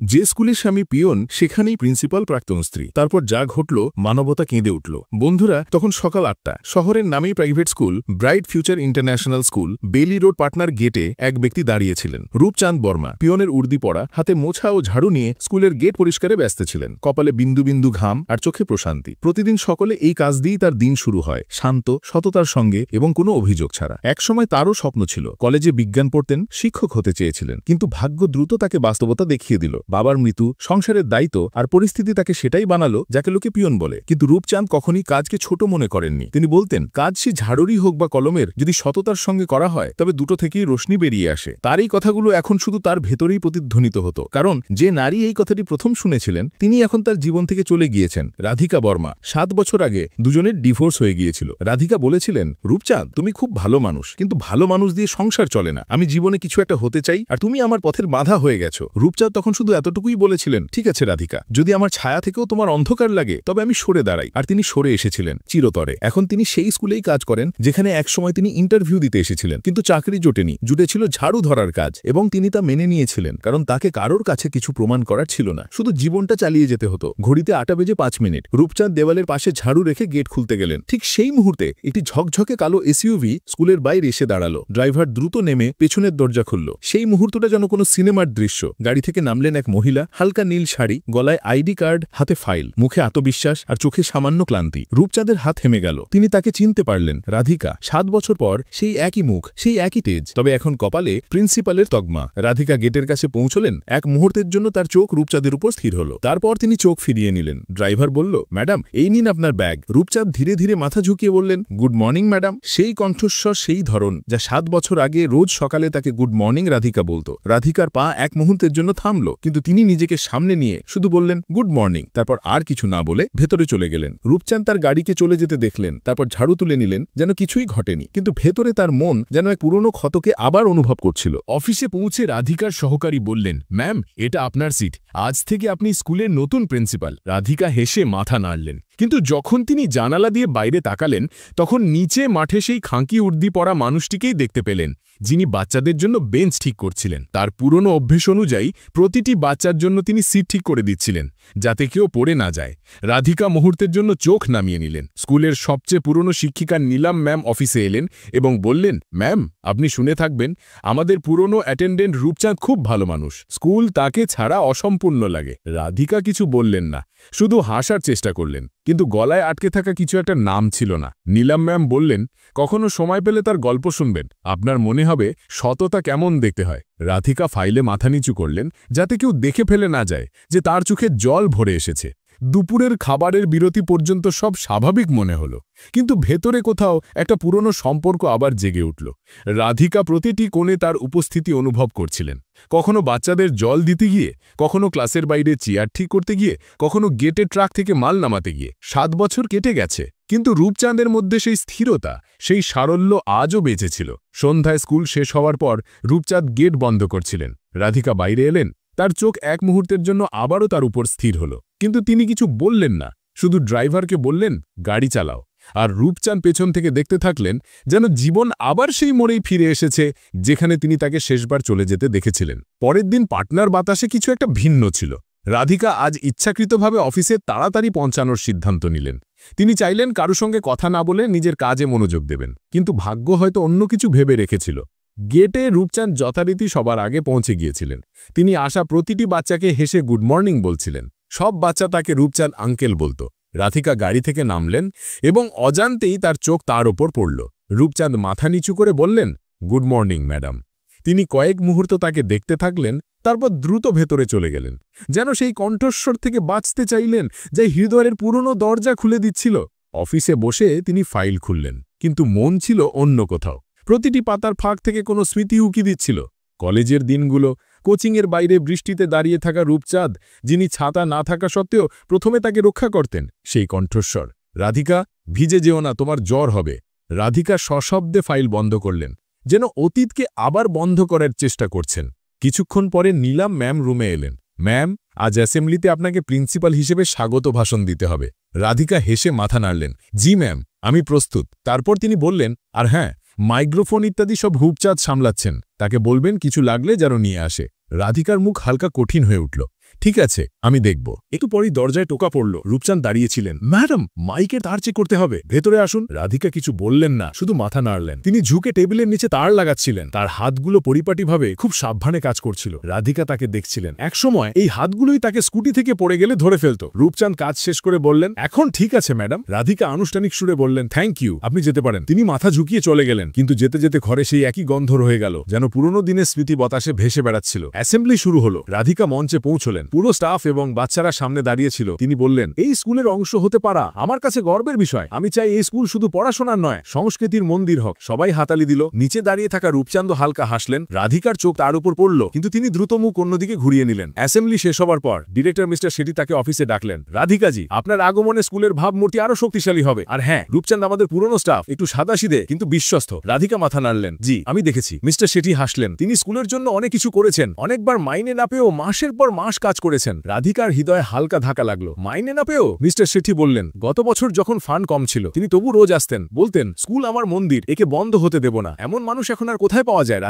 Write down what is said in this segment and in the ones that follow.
যে স্কুলের স্বামী পিয়ন সেখানেই প্রিন্সিপাল প্রাক্তন স্ত্রী। তারপর যা ঘটল, মানবতা কেঁদে উঠল। বন্ধুরা, তখন সকাল 8টা। শহরের নামেই private school bright future international school বেলি রোড পার্টনার গেটে এক ব্যক্তি দাঁড়িয়েছিলেন। রূপচাঁদ বর্মা, পিয়নের উর্দি পরা, হাতে মোছা ও ঝাড়ু নিয়ে স্কুলের গেট পরিষ্কারে ব্যস্ত ছিলেন। কপালে বিন্দু বিন্দু ঘাম আর চোখে প্রশান্তি। প্রতিদিন সকলে এই কাজ দিয়েই তার দিন শুরু হয়, শান্ত, সততার সঙ্গে এবং কোনো অভিযোগ ছাড়া। একসময় তারও স্বপ্ন ছিল, কলেজে বিজ্ঞান পড়তেন, শিক্ষক হতে চেয়েছিলেন। কিন্তু ভাগ্য দ্রুত তাকে বাস্তবতা দেখিয়ে দিল। বাবার মৃত্যু, সংসারের দায়িত্ব আর পরিস্থিতি তাকে সেটাই বানালো যাকে লোকে পিয়ন বলে। কিন্তু রূপচাঁদ কখনই কাজকে ছোট মনে করেননি। তিনি বলতেন, কাজ সে ঝাড়ুরই হোক বা কলমের, যদি সততার সঙ্গে করা হয় তবে দুটো থেকেই রোশনি বেরিয়ে আসে। তার এই কথাগুলো এখন শুধু তার ভেতরেই প্রতিধ্বনিত হতো, কারণ যে নারী এই কথাটি প্রথম শুনেছিলেন তিনি এখন তার জীবন থেকে চলে গিয়েছেন। রাধিকা বর্মা। 7 বছর আগে দুজনের ডিভোর্স হয়ে গিয়েছিল। রাধিকা বলেছিলেন, রূপচাঁদ, তুমি খুব ভালো মানুষ, কিন্তু ভালো মানুষ দিয়ে সংসার চলে না। আমি জীবনে কিছু একটা হতে চাই, আর তুমি আমার পথের বাধা হয়ে গেছো। রূপচাঁদ তখন শুধু এতটুকুই বলেছিলেন, ঠিক আছে রাধিকা, যদি আমার ছায়া থেকেও তোমার অন্ধকার লাগে তবে আমি সরে দাঁড়াই। আর তিনি সরে এসেছিলেন চিরতরে। এখন তিনি সেই স্কুলেই কাজ করেন যেখানে একসময় তিনি ইন্টারভিউ দিতে এসেছিলেন, কিন্তু চাকরি জোটেনি। জুটেছিল ঝাড়ু ধরার কাজ, এবং তিনি তা মেনে নিয়েছিলেন, কারণ তাকে কারোর কাছে কিছু প্রমাণ করার ছিল না, শুধু জীবনটা চালিয়ে যেতে হতো। ঘড়িতে 8:05। রূপচাঁদ দেওয়ালের পাশে ঝাড়ু রেখে গেট খুলতে গেলেন। ঠিক সেই মুহূর্তে একটি ঝকঝকে কালো এসইউভি স্কুলের বাইরে এসে দাঁড়ালো। ড্রাইভার দ্রুত নেমে পেছনের দরজা খুলল। সেই মুহূর্তটা যেন কোনো সিনেমার দৃশ্য। গাড়ি থেকে নামলেন এক মহিলা, হালকা নীল শাড়ি, গলায় আইডি কার্ড, হাতে ফাইল, মুখে আত্মবিশ্বাস আর চোখে সামান্য ক্লান্তি। রূপচাঁদের হাত থেমে গেল। তিনি তাকে চিনতে পারলেন, রাধিকা। 7 বছর পর সেই একই মুখ, সেই একই তেজ, তবে এখন কপালে প্রিন্সিপালের তকমা। রাধিকা গেটের কাছে পৌঁছলেন। এক মুহূর্তের জন্য তার চোখ রূপচাঁদের উপর স্থির হল। তারপর তিনি চোখ ফিরিয়ে নিলেন। ড্রাইভার বলল, ম্যাডাম, এই নিন আপনার ব্যাগ। রূপচাঁদ ধীরে ধীরে মাথা ঝুঁকিয়ে বললেন, গুড মর্নিং ম্যাডাম। সেই কণ্ঠস্বর, সেই ধরন, যা 7 বছর আগে রোজ সকালে তাকে গুড মর্নিং রাধিকা বলতো। রাধিকার পা এক মুহূর্তের জন্য থামল, কিন্তু তিনি নিজেকে সামনে নিয়ে শুধু বললেন, গুড মর্নিং। তারপর আর কিছু না বলে ভেতরে চলে গেলেন। রূপচাঁদ তার গাড়িকে চলে যেতে দেখলেন, তারপর ঝাড়ু তুলে নিলেন, যেন কিছুই ঘটেনি। কিন্তু ভেতরে তার মন যেন এক পুরনো ক্ষতকে আবার অনুভব করছিল। অফিসে পৌঁছে রাধিকার সহকারী বললেন, ম্যাম, এটা আপনার সিট, আজ থেকে আপনি স্কুলের নতুন প্রিন্সিপাল। রাধিকা হেসে মাথা নাড়লেন, কিন্তু যখন তিনি জানালা দিয়ে বাইরে তাকালেন তখন নিচে মাঠে সেই খাঁকি উর্দি পরা মানুষটিকেই দেখতে পেলেন, যিনি বাচ্চাদের জন্য বেঞ্চ ঠিক করছিলেন। তার পুরনো অভ্যেস অনুযায়ী প্রতিটি বাচ্চার জন্য তিনি সিট ঠিক করে দিচ্ছিলেন, যাতে কেউ পড়ে না যায়। রাধিকা মুহূর্তের জন্য চোখ নামিয়ে নিলেন। স্কুলের সবচেয়ে পুরনো শিক্ষিকা নীলাম ম্যাম অফিসে এলেন এবং বললেন, ম্যাম, আপনি শুনে থাকবেন, আমাদের পুরনো অ্যাটেন্ডেন্ট রূপচাঁদ খুব ভালো মানুষ, স্কুল তাকে ছাড়া অসম্পূর্ণ লাগে। রাধিকা কিছু বললেন না, শুধু হাসার চেষ্টা করলেন, কিন্তু গলায় আটকে থাকা কিছু একটা নাম ছিল না। নীলাম ম্যাম বললেন, কখনো সময় পেলে তার গল্প শুনবেন, আপনার মনে হবে সততা কেমন দেখতে হয়। রাধিকা ফাইলে মাথা নিচু করলেন, যাতে কেউ দেখে ফেলে না যায় যে তার চোখে জল ভরে এসেছে। দুপুরের খাবারের বিরতি পর্যন্ত সব স্বাভাবিক মনে হলো, কিন্তু ভেতরে কোথাও একটা পুরনো সম্পর্ক আবার জেগে উঠল। রাধিকা প্রতিটি কোণে তার উপস্থিতি অনুভব করছিলেন, কখনো বাচ্চাদের জল দিতে গিয়ে, কখনো ক্লাসের বাইরে চেয়ার ঠিক করতে গিয়ে, কখনো গেটে ট্রাক থেকে মাল নামাতে গিয়ে। 7 বছর কেটে গেছে, কিন্তু রূপচাঁদের মধ্যে সেই স্থিরতা, সেই সারল্য আজও বেঁচে ছিল। সন্ধ্যায় স্কুল শেষ হওয়ার পর রূপচাঁদ গেট বন্ধ করছিলেন। রাধিকা বাইরে এলেন। তার চোখ এক মুহূর্তের জন্য আবারও তার উপর স্থির হল, কিন্তু তিনি কিছু বললেন না, শুধু ড্রাইভারকে বললেন, গাড়ি চালাও। আর রূপচাঁদ পেছন থেকে দেখতে থাকলেন, যেন জীবন আবার সেই মোড়েই ফিরে এসেছে যেখানে তিনি তাকে শেষবার চলে যেতে দেখেছিলেন। পরের দিন পাটনার বাতাসে কিছু একটা ভিন্ন ছিল। রাধিকা আজ ইচ্ছাকৃতভাবে অফিসে তাড়াতাড়ি পৌঁছানোর সিদ্ধান্ত নিলেন। তিনি চাইলেন কারো সঙ্গে কথা না বলে নিজের কাজে মনোযোগ দেবেন, কিন্তু ভাগ্য হয়তো অন্য কিছু ভেবে রেখেছিল। গেটে রূপচাঁদ যথারীতি সবার আগে পৌঁছে গিয়েছিলেন। তিনি আসা প্রতিটি বাচ্চাকে হেসে গুড মর্নিং বলছিলেন। সব বাচ্চা তাকে রূপচাঁদ আঙ্কেল বলতো। রাধিকা গাড়ি থেকে নামলেন এবং অজান্তেই তার চোখ তার ওপর পড়ল। রূপচাঁদ মাথা নিচু করে বললেন, গুড মর্নিং ম্যাডাম। তিনি কয়েক মুহূর্ত তাকে দেখতে থাকলেন, তারপর দ্রুত ভেতরে চলে গেলেন, যেন সেই কণ্ঠস্বর থেকে বাঁচতে চাইলেন যে হৃদয়ের পুরনো দরজা খুলে দিচ্ছিল। অফিসে বসে তিনি ফাইল খুললেন, কিন্তু মন ছিল অন্য কোথাও। প্রতিটি পাতার ফাঁক থেকে কোনো স্মৃতি উকি দিচ্ছিল। কলেজের দিনগুলো, কোচিংয়ের বাইরে বৃষ্টিতে দাঁড়িয়ে থাকা রূপচাঁদ, যিনি ছাতা না থাকা সত্ত্বেও প্রথমে তাকে রক্ষা করতেন, সেই কণ্ঠস্বর, রাধিকা, ভিজে যেও না, তোমার জ্বর হবে। রাধিকা সশব্দে ফাইল বন্ধ করলেন, যেন অতীতকে আবার বন্ধ করার চেষ্টা করছেন। কিছুক্ষণ পরে নীলাম ম্যাম রুমে এলেন। ম্যাম, আজ অ্যাসেম্বলিতে আপনাকে প্রিন্সিপাল হিসেবে স্বাগত ভাষণ দিতে হবে। রাধিকা হেসে মাথা নাড়লেন, জি ম্যাম, আমি প্রস্তুত। তারপর তিনি বললেন, আর হ্যাঁ, মাইক্রোফোন ইত্যাদি সব রূপচাঁদ সামলাচ্ছেন, তাকে বলবেন কিছু লাগলে যেন নিয়ে আসে। রাধিকার মুখ হালকা কঠিন হয়ে উঠল, ঠিক আছে, আমি দেখব। একটু পরেই দরজায় টোকা পড়ল। রূপচাঁদ দাঁড়িয়েছিলেন। ম্যাডাম, মাইকের তার চেক করতে হবে, ভেতরে আসুন। রাধিকা কিছু বললেন না, শুধু মাথা নাড়লেন। তিনি ঝুঁকে টেবিলের নিচে তার লাগাচ্ছিলেন। তার হাতগুলো পরিপাটিভাবে খুব সাবধানে কাজ করছিল। রাধিকা তাকে দেখছিলেন। একসময় এই হাতগুলোই তাকে স্কুটি থেকে পড়ে গেলে ধরে ফেলত। রূপচাঁদ কাজ শেষ করে বললেন, এখন ঠিক আছে ম্যাডাম। রাধিকা আনুষ্ঠানিক সুরে বললেন, থ্যাংক ইউ, আপনি যেতে পারেন। তিনি মাথা ঝুঁকিয়ে চলে গেলেন, কিন্তু যেতে যেতে ঘরে সেই একই গন্ধ রয়ে গেল, যেন পুরনো দিনের স্মৃতি বাতাসে ভেসে বেড়াচ্ছিল। অ্যাসেম্বলি শুরু হলো। রাধিকা মঞ্চে পৌঁছলেন। পুরো স্টাফ এবং বাচ্চারা সামনে দাঁড়িয়েছিল। তিনি বললেন, এই স্কুলের অংশ হতে পারা আমার কাছে গর্বের বিষয়। আমি চাই এই স্কুল শুধু পড়াশোনার নয়, সংস্কৃতির মন্দির হোক। সবাই হাতালি দিল। নিচে দাঁড়িয়ে থাকা রূপচাঁদ হালকা হাসলেন। রাধিকার চোখ তার উপর পড়ল, কিন্তু তিনি দ্রুত মুখ অন্যদিকে ঘুরিয়ে নিলেন। অ্যাসেম্বলি শেষ হবার পর ডিরেক্টর মিস্টার শেঠি তাকে অফিসে ডাকলেন। রাধিকাজি, আপনার আগমনে স্কুলের ভাবমূর্তি আরো শক্তিশালী হবে। আর হ্যাঁ, রূপচাঁদ আমাদের পুরনো স্টাফ, একটু সাদাসিধে কিন্তু বিশ্বস্ত। রাধিকা মাথা নাড়লেন। জি, আমি দেখেছি। মিস্টার শেঠি হাসলেন। তিনি স্কুলের জন্য অনেক কিছু করেছেন, অনেকবার মাইনে না পেয়েও মাসের পর মাস কাজ করেছেন। রাধিকার হৃদয়ে হালকা ধাক্কা লাগলো। মাইনে না পেয়েও? মিস্টার শেঠি বললেন, গত বছর যখন ফান্ড কম ছিল তিনি তবু রোজ আসতেন, বলতেন স্কুল আমার মন্দির, একে বন্ধ হতে দেব না। এমন মানুষ এখন আর কোথায় পাওয়া যায়?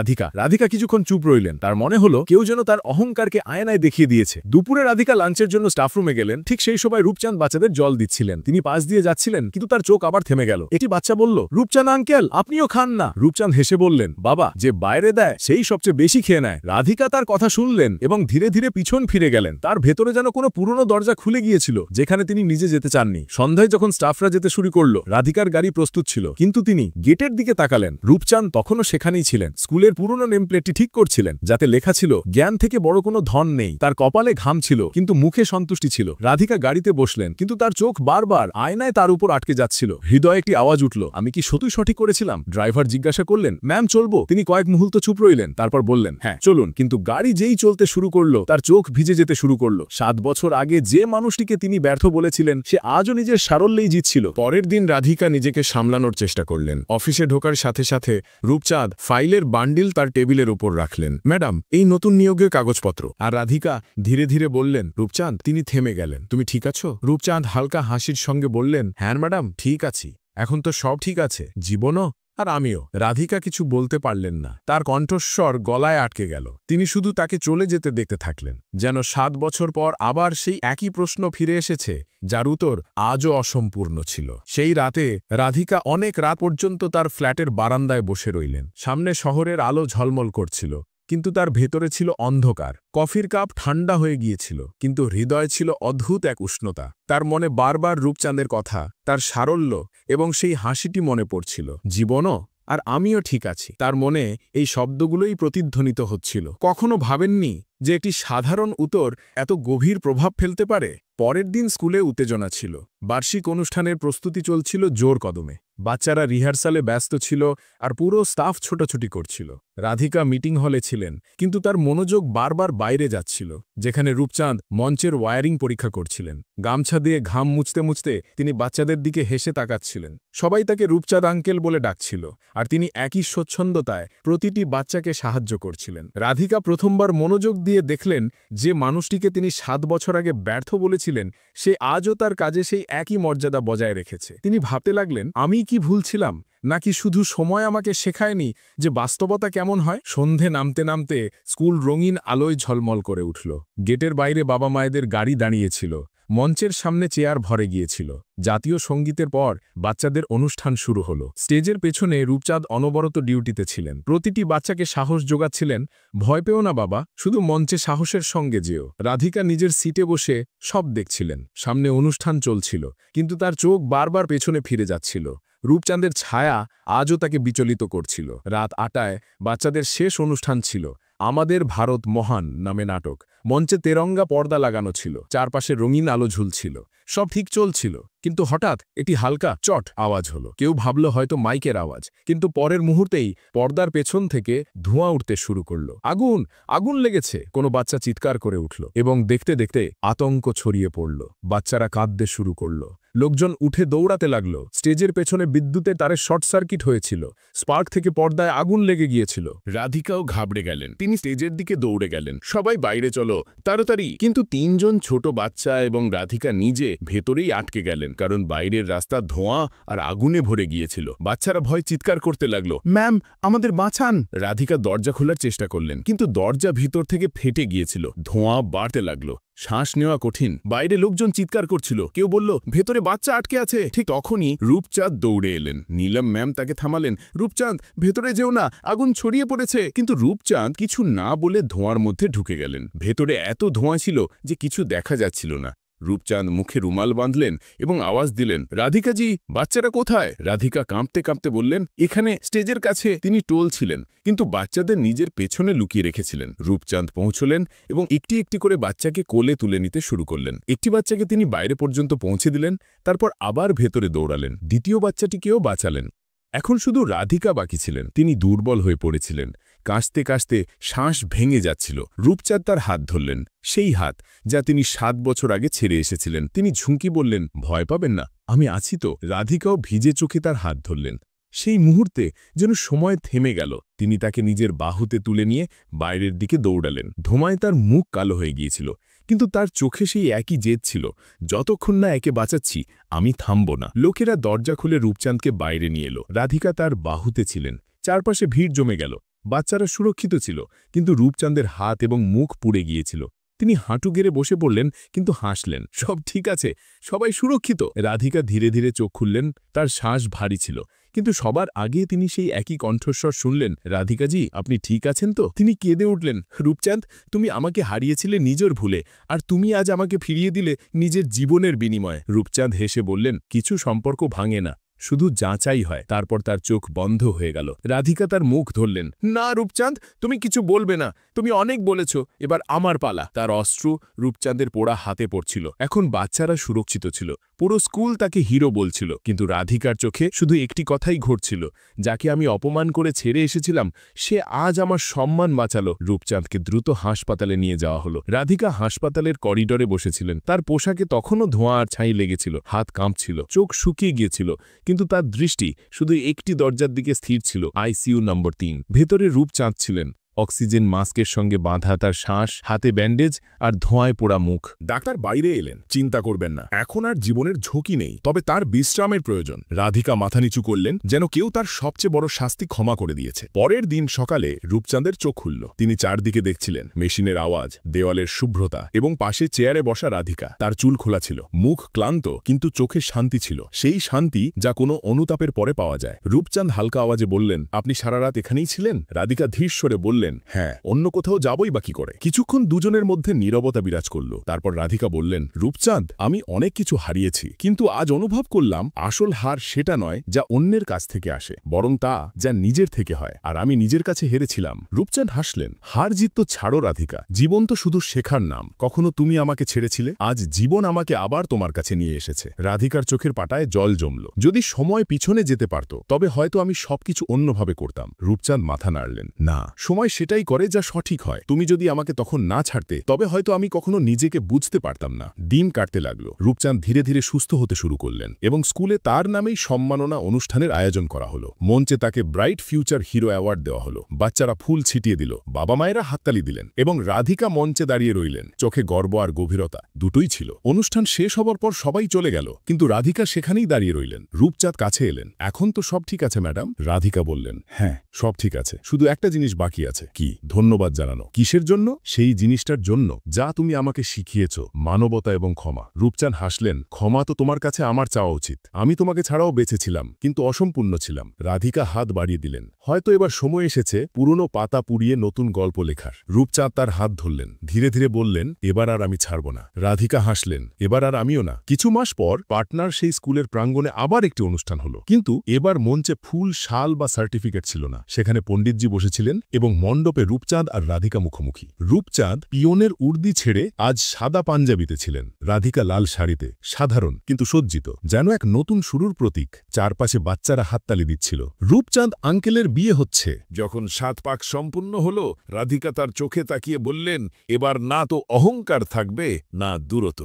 রাধিকা কিছুক্ষণ চুপ রইলেন। তার মনে হলো কেউ যেন তার অহংকারকে আয়নায় দেখিয়ে দিয়েছে। দুপুরে রাধিকা লাঞ্চের জন্য স্টাফ রুমে গেলেন। ঠিক সেই সময় রূপচাঁদ বাচ্চাদের জল দিচ্ছিলেন। তিনি পাশ দিয়ে যাচ্ছিলেন, কিন্তু তার চোখ আবার থেমে গেল। একটি বাচ্চা বলল, রূপচাঁদ আঙ্কেল, আপনিও খান না। রূপচাঁদ হেসে বললেন, বাবা, যে বাইরে দেয় সেই সবচেয়ে বেশি খেয়ে নেয়। রাধিকা তার কথা শুনলেন এবং ধীরে ধীরে পিছন ফিরে গেলেন। তার ভেতরে যেন কোনো পুরনো দরজা খুলে গিয়েছিল, যেখানে তিনি নিজে যেতে চাননি। সন্ধ্যায় যখন স্টাফরা যেতে শুরু করলো, রাধিকার গাড়ি প্রস্তুত ছিল, কিন্তু তিনি গেটের দিকে তাকালেন। রূপচাঁদ তখনও সেখানেই ছিলেন। স্কুলের পুরনো নেমপ্লেটটি ঠিক করছিলেন, যাতে লেখা ছিল, জ্ঞান থেকে বড় কোনো ধন নেই। তার কপালে ঘাম ছিল, কিন্তু মুখে সন্তুষ্টি ছিল। রাধিকা গাড়িতে বসলেন, কিন্তু তার চোখ বারবার আয়নায় তার উপর আটকে যাচ্ছিল। হৃদয়ে একটি আওয়াজ উঠল, আমি কি সত্যই সঠিক করেছিলাম? ড্রাইভার জিজ্ঞাসা করলেন, ম্যাম চলবো? তিনি কয়েক মুহূর্ত চুপ রইলেন, তারপর বললেন, হ্যাঁ চলুন। কিন্তু গাড়ি যেই চলতে শুরু করলো, তার চোখ ভিজে যেতে শুরু করলো। 7 বছর আগে যে মানুষটিকে তিনি ব্যর্থ বলেছিলেন, সে আজও নিজের সারল্যেই জিতছিল। পরের দিন রাধিকা নিজেকে সামলানোর চেষ্টা করলেন। অফিসে ঢোকার সাথে সাথে রূপচাঁদ ফাইলের বান্ডিল তার টেবিলের উপর রাখলেন। ম্যাডাম, এই নতুন নিয়োগের কাগজপত্র। আর রাধিকা ধীরে ধীরে বললেন, রূপচাঁদ। তিনি থেমে গেলেন। তুমি ঠিক আছো? রূপচাঁদ হালকা হাসির সঙ্গে বললেন, হ্যাঁ ম্যাডাম, ঠিক আছি। এখন তো সব ঠিক আছে, জীবনও আর আমিও। রাধিকা কিছু বলতে পারলেন না। তার কণ্ঠস্বর গলায় আটকে গেল। তিনি শুধু তাকে চলে যেতে দেখতে থাকলেন, যেন 7 বছর পর আবার সেই একই প্রশ্ন ফিরে এসেছে, যার উত্তর আজও অসম্পূর্ণ ছিল। সেই রাতে রাধিকা অনেক রাত পর্যন্ত তার ফ্ল্যাটের বারান্দায় বসে রইলেন। সামনে শহরের আলো ঝলমল করছিল, কিন্তু তার ভেতরে ছিল অন্ধকার। কফির কাপ ঠান্ডা হয়ে গিয়েছিল, কিন্তু হৃদয় ছিল অদ্ভুত এক উষ্ণতা। তার মনে বারবার রূপচাঁদের কথা, তার সারল্য এবং সেই হাসিটি মনে পড়ছিল, জীবনও আর আমিও ঠিক আছি। তার মনে এই শব্দগুলোই প্রতিধ্বনিত হচ্ছিল। কখনো ভাবেননি যে একটি সাধারণ উত্তর এত গভীর প্রভাব ফেলতে পারে। পরের দিন স্কুলে উত্তেজনা ছিল। বার্ষিক অনুষ্ঠানের প্রস্তুতি চলছিল জোর কদমে। বাচ্চারা রিহার্সালে ব্যস্ত ছিল, আর পুরো স্টাফ ছোটাছুটি করছিল। রাধিকা মিটিং হলে ছিলেন, কিন্তু তার মনোযোগ বারবার বাইরে যাচ্ছিল, যেখানে রূপচাঁদ মঞ্চের ওয়্যারিং পরীক্ষা করছিলেন। গামছা দিয়ে ঘাম মুছতে মুছতে তিনি বাচ্চাদের দিকে হেসে তাকাচ্ছিলেন। সবাই তাকে রূপচাঁদ আঙ্কেল বলে ডাকছিল, আর তিনি একই স্বচ্ছন্দতায় প্রতিটি বাচ্চাকে সাহায্য করছিলেন। রাধিকা প্রথমবার মনোযোগ দিয়ে দেখলেন যে মানুষটিকে তিনি 7 বছর আগে ব্যর্থ বলেছিলেন, সে আজও তার কাজে সেই একই মর্যাদা বজায় রেখেছে। তিনি ভাবতে লাগলেন, আমি কি ভুল ছিলাম, নাকি শুধু সময় আমাকে শেখায়নি যে বাস্তবতা কেমন হয়? সন্ধে নামতে নামতে স্কুল রঙিন আলোয় ঝলমল করে উঠল। গেটের বাইরে বাবা মায়েদের গাড়ি দাঁড়িয়েছিল। মঞ্চের সামনে চেয়ার ভরে গিয়েছিল। জাতীয় সঙ্গীতের পর বাচ্চাদের অনুষ্ঠান শুরু হলো। স্টেজের পেছনে রূপচাঁদ অনবরত ডিউটিতে ছিলেন। প্রতিটি বাচ্চাকে সাহস যোগাচ্ছিলেন, ভয় পেও না বাবা, শুধু মঞ্চে সাহসের সঙ্গে যেও। রাধিকা নিজের সিটে বসে সব দেখছিলেন। সামনে অনুষ্ঠান চলছিল, কিন্তু তার চোখ বারবার পেছনে ফিরে যাচ্ছিল। রূপচাঁদের ছায়া আজও তাকে বিচলিত করছিল। রাত 8টায় বাচ্চাদের শেষ অনুষ্ঠান ছিল, আমাদের ভারত মহান নামে নাটক। মঞ্চে তেরঙ্গা পর্দা লাগানো ছিল, চারপাশে রঙিন আলো ঝুলছিল। সব ঠিক চলছিল, কিন্তু হঠাৎ একটি হালকা চট আওয়াজ হলো। কেউ ভাবল হয়তো মাইকের আওয়াজ, কিন্তু পরের মুহূর্তেই পর্দার পেছন থেকে ধোঁয়া উঠতে শুরু করল। আগুন, আগুন লেগেছে, কোনো বাচ্চা চিৎকার করে উঠল, এবং দেখতে দেখতে আতঙ্ক ছড়িয়ে পড়ল। বাচ্চারা কাঁদতে শুরু করল। লোকজন উঠে দৌড়াতে লাগল। স্টেজের পেছনে বিদ্যুতের তারে শর্ট সার্কিট হয়েছিল। স্পার্ক থেকে পর্দায় আগুন লেগে গিয়েছিল। রাধিকাও ঘাবড়ে গেলেন। তিনি স্টেজের দিকে দৌড়ে গেলেন, সবাই বাইরে চলো, তাড়াতাড়ি। কিন্তু 3 জন ছোট বাচ্চা এবং রাধিকা নিজে ভেতরেই আটকে গেলেন, কারণ বাইরের রাস্তা ধোঁয়া আর আগুনে ভরে গিয়েছিল। বাচ্চারা ভয় চিৎকার করতে লাগলো, ম্যাম আমাদের বাঁচান। রাধিকা দরজা খোলার চেষ্টা করলেন, কিন্তু দরজা ভিতর থেকে ফেটে গিয়েছিল। ধোঁয়া বাড়তে লাগলো। শ্বাস নেওয়া কঠিন। বাইরে লোকজন চিৎকার করছিল, কেউ বলল ভেতরে বাচ্চা আটকে আছে। ঠিক তখনই রূপচাঁদ দৌড়ে এলেন। নীলম ম্যাম তাকে থামালেন। রূপচাঁদ, ভেতরে যেও না, আগুন ছড়িয়ে পড়েছে। কিন্তু রূপচাঁদ কিছু না বলে ধোঁয়ার মধ্যে ঢুকে গেলেন। ভেতরে এত ধোঁয়া ছিল যে কিছু দেখা যাচ্ছিল না। রূপচাঁদ মুখে রুমাল বাঁধলেন এবং আওয়াজ দিলেন, রাধিকাজি, বাচ্চারা কোথায়? রাধিকা কাঁপতে কাঁপতে বললেন, এখানে স্টেজের কাছে। তিনি টোল ছিলেন, কিন্তু বাচ্চাদের নিজের পেছনে লুকিয়ে রেখেছিলেন। রূপচাঁদ পৌঁছলেন এবং একটি একটি করে বাচ্চাকে কোলে তুলে নিতে শুরু করলেন। একটি বাচ্চাকে তিনি বাইরে পর্যন্ত পৌঁছে দিলেন, তারপর আবার ভেতরে দৌড়ালেন। দ্বিতীয় বাচ্চাটিকেও বাঁচালেন। এখন শুধু রাধিকা বাকি ছিলেন। তিনি দুর্বল হয়ে পড়েছিলেন। কাশতে কাশতে শ্বাস ভেঙে যাচ্ছিল। রূপচাঁদ তার হাত ধরলেন, সেই হাত যা তিনি 7 বছর আগে ছেড়ে এসেছিলেন। তিনি ঝুঁকি বললেন, ভয় পাবেন না, আমি আছি তো। রাধিকাও ভিজে চোখে তার হাত ধরলেন। সেই মুহূর্তে যেন সময় থেমে গেল। তিনি তাকে নিজের বাহুতে তুলে নিয়ে বাইরের দিকে দৌড়ালেন। ধোঁয়ায় তার মুখ কালো হয়ে গিয়েছিল, কিন্তু তার চোখে সেই একই জেদ ছিল, যতক্ষণ না একে বাঁচাচ্ছি আমি থামব না। লোকেরা দরজা খুলে রূপচাঁদকে বাইরে নিয়ে এলো। রাধিকা তার বাহুতে ছিলেন। চারপাশে ভিড় জমে গেল। বাচ্চারা সুরক্ষিত ছিল, কিন্তু রূপচাঁদের হাত এবং মুখ পুড়ে গিয়েছিল। তিনি হাঁটু গেড়ে বসে পড়লেন, কিন্তু হাসলেন, সব ঠিক আছে, সবাই সুরক্ষিত। রাধিকা ধীরে ধীরে চোখ খুললেন। তার শ্বাস ভারী ছিল, কিন্তু সবার আগে তিনি সেই একই কণ্ঠস্বর শুনলেন, রাধিকাজি, আপনি ঠিক আছেন তো? তিনি কেঁদে উঠলেন, রূপচাঁদ, তুমি আমাকে হারিয়েছিলে নিজের ভুলে, আর তুমি আজ আমাকে ফিরিয়ে দিলে নিজের জীবনের বিনিময়ে। রূপচাঁদ হেসে বললেন, কিছু সম্পর্ক ভাঙে না, শুধু যাচাই হয়। তারপর তার চোখ বন্ধ হয়ে গেল। রাধিকা তার মুখ ধরলেন, না রূপচাঁদ, তুমি কিছু বলবে না, তুমি অনেক বলেছ, এবার আমার পালা। তার অস্ত্র রূপচাঁদের পোড়া হাতে পড়ছিল। এখন বাচ্চারা সুরক্ষিত ছিল, পুরো স্কুল তাকে হিরো বলছিল, কিন্তু রাধিকার চোখে শুধু একটি কথাই ঘটছিল, যাকে আমি অপমান করে ছেড়ে এসেছিলাম, সে আজ আমার সম্মান বাঁচালো। রূপচাঁদকে দ্রুত হাসপাতালে নিয়ে যাওয়া হলো। রাধিকা হাসপাতালের করিডোরে বসেছিলেন। তার পোশাকে তখনও ধোঁয়া আর ছাই লেগেছিল, হাত কাঁপছিল, চোখ শুকিয়ে গিয়েছিল, কিন্তু তার দৃষ্টি শুধু একটি দরজার দিকে স্থির ছিল, আইসিইউ নম্বর 3। ভেতরে রূপচাঁদ ছিলেন, অক্সিজেন মাস্কের সঙ্গে বাঁধা তার শ্বাস, হাতে ব্যান্ডেজ আর ধোঁয়ায় পোড়া মুখ। ডাক্তার বাইরে এলেন। চিন্তা করবেন না, এখন আর জীবনের ঝুঁকি নেই, তবে তার বিশ্রামের প্রয়োজন। রাধিকা মাথা নিচু করলেন, যেন কেউ তার সবচেয়ে বড় শাস্তি ক্ষমা করে দিয়েছে। পরের দিন সকালে রূপচাঁদের চোখ খুলল। তিনি চারদিকে দেখছিলেন, মেশিনের আওয়াজ, দেওয়ালের শুভ্রতা এবং পাশে চেয়ারে বসা রাধিকা। তার চুল খোলা ছিল, মুখ ক্লান্ত, কিন্তু চোখে শান্তি ছিল, সেই শান্তি যা কোনো অনুতাপের পরে পাওয়া যায়। রূপচাঁদ হালকা আওয়াজে বললেন, আপনি সারা রাত এখানেই ছিলেন? রাধিকা ধীর স্বরে বললেন, হ্যাঁ, অন্য কোথাও যাবই বা কি করে। কিছুক্ষণ দুজনের মধ্যে নীরবতা বিরাজ করল। তারপর রাধিকা বললেন, রূপচাঁদ, আমি অনেক কিছু হারিয়েছি, কিন্তু আজ অনুভব করলাম আসল হার সেটা নয় যা অন্যের কাছ থেকে আসে, বরং তা যা নিজের থেকে হয়, আর আমি নিজের কাছে হেরেছিলাম। রূপচাঁদ হাসলেন, হার জিত তো ছাড়ো রাধিকা, জীবন তো শুধু শেখার নাম। কখনো তুমি আমাকে ছেড়েছিলে, আজ জীবন আমাকে আবার তোমার কাছে নিয়ে এসেছে। রাধিকার চোখের পাটায় জল জমল। যদি সময় পিছনে যেতে পারত, তবে হয়তো আমি সবকিছু অন্যভাবে করতাম। রূপচাঁদ মাথা নাড়লেন, না, সময় সেটাই করে যা সঠিক হয়। তুমি যদি আমাকে তখন না ছাড়তে, তবে হয়তো আমি কখনো নিজেকে বুঝতে পারতাম না। দিন কাটতে লাগলো। রূপচাঁদ ধীরে ধীরে সুস্থ হতে শুরু করলেন এবং স্কুলে তার নামেই সম্মাননা অনুষ্ঠানের আয়োজন করা হলো। মঞ্চে তাকে ব্রাইট ফিউচার হিরো অ্যাওয়ার্ড দেওয়া হলো। বাচ্চারা ফুল ছিটিয়ে দিল, বাবা মায়েরা হাততালি দিলেন এবং রাধিকা মঞ্চে দাঁড়িয়ে রইলেন। চোখে গর্ব আর গভীরতা দুটোই ছিল। অনুষ্ঠান শেষ হবার পর সবাই চলে গেল, কিন্তু রাধিকা সেখানেই দাঁড়িয়ে রইলেন। রূপচাঁদ কাছে এলেন। এখন তো সব ঠিক আছে ম্যাডাম? রাধিকা বললেন, হ্যাঁ, সব ঠিক আছে, শুধু একটা জিনিস বাকি আছে। কি? ধন্যবাদ জানানো। কিসের জন্য? সেই জিনিসটার জন্য যা তুমি আমাকে শিখিয়েছ, মানবতা এবং ক্ষমা। রূপচাঁদ হাসলেন, ক্ষমা তো তোমার কাছে আমার চাওয়া উচিত। আমি তোমাকে ছাড়াও বেঁচেছিলাম, কিন্তু অসম্পূর্ণ ছিলাম। রাধিকা হাত বাড়িয়ে দিলেন। হয়তো এবার সময় এসেছে পুরনো পাতা পুড়িয়ে নতুন গল্প লেখার। রূপচাঁদ তার হাত ধরলেন, ধীরে ধীরে বললেন, এবার আর আমি ছাড়ব না। রাধিকা হাসলেন, এবার আর আমিও না। কিছু মাস পর পাটনার সেই স্কুলের প্রাঙ্গণে আবার একটি অনুষ্ঠান হলো, কিন্তু এবার মঞ্চে ফুল, শাল বা সার্টিফিকেট ছিল না। সেখানে পণ্ডিতজি বসেছিলেন এবং মণ্ডপে রূপচাঁদ আর রাধিকা মুখোমুখি। রূপচাঁদ পিয়নের উর্দি ছেড়ে আজ সাদা পাঞ্জাবিতে ছিলেন, রাধিকা লাল শাড়িতে, সাধারণ কিন্তু সজ্জিত, যেন এক নতুন শুরুর প্রতীক। চারপাশে বাচ্চারা হাততালি দিচ্ছিল। রূপচাঁদ আঙ্কেলের বিয়ে হচ্ছে। যখন 7 পাক সম্পূর্ণ হলো, রাধিকা তার চোখে তাকিয়ে বললেন, এবার না তো অহংকার থাকবে, না দূরত।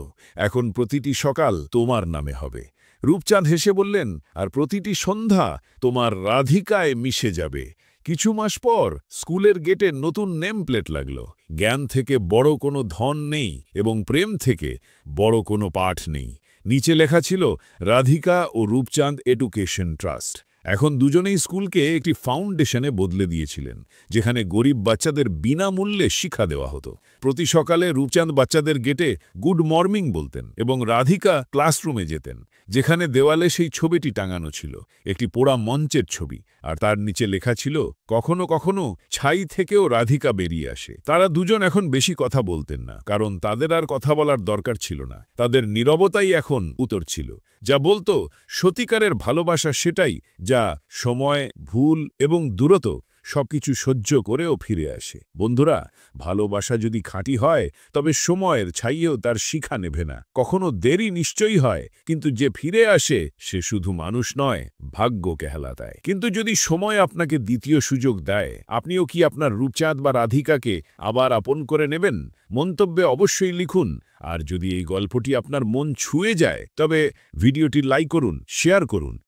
এখন প্রতিটি সকাল তোমার নামে হবে। রূপচাঁদ হেসে বললেন, আর প্রতিটি সন্ধ্যা তোমার রাধিকায় মিশে যাবে। কিছু মাস পর স্কুলের গেটে নতুন নেম প্লেট লাগল। জ্ঞান থেকে বড় কোনো ধন নেই এবং প্রেম থেকে বড় কোনো পাঠ নেই। নিচে লেখা ছিল, রাধিকা ও রূপচাঁদ এডুকেশন ট্রাস্ট। এখন দুজনেই স্কুলকে একটি ফাউন্ডেশনে বদলে দিয়েছিলেন, যেখানে গরিব বাচ্চাদের বিনামূল্যে শিক্ষা দেওয়া হতো। প্রতি সকালে রূপচাঁদ বাচ্চাদের গেটে গুড মর্নিং বলতেন এবং রাধিকা ক্লাসরুমে যেতেন, যেখানে দেওয়ালে সেই ছবিটি টাঙানো ছিল, একটি পোড়া মঞ্চের ছবি, আর তার নিচে লেখা ছিল, কখনো কখনো ছাই থেকেও রাধিকা বেরিয়ে আসে। তারা দুজন এখন বেশি কথা বলতেন না, কারণ তাদের আর কথা বলার দরকার ছিল না। তাদের নীরবতাই এখন উত্তর ছিল, যা বলতো সত্যিকারের ভালোবাসা সেটাই যা সময়, ভুল এবং দূরত্ব সবকিছু সহ্য করেও ফিরে আসে। বন্ধুরা, ভালোবাসা যদি খাঁটি হয় তবে সময়ের ছাইয়েও তার শিখা নেভে না। কখনো দেরি নিশ্চয়ই হয়, কিন্তু যে ফিরে আসে সে শুধু মানুষ নয়, ভাগ্য কেহালাতায়। কিন্তু যদি সময় আপনাকে দ্বিতীয় সুযোগ দেয়, আপনিও কি আপনার রূপচাঁদ বা রাধিকাকে আবার আপন করে নেবেন? মন্তব্যে অবশ্যই লিখুন। আর যদি এই গল্পটি আপনার মন ছুঁয়ে যায় তবে ভিডিওটি লাইক করুন, শেয়ার করুন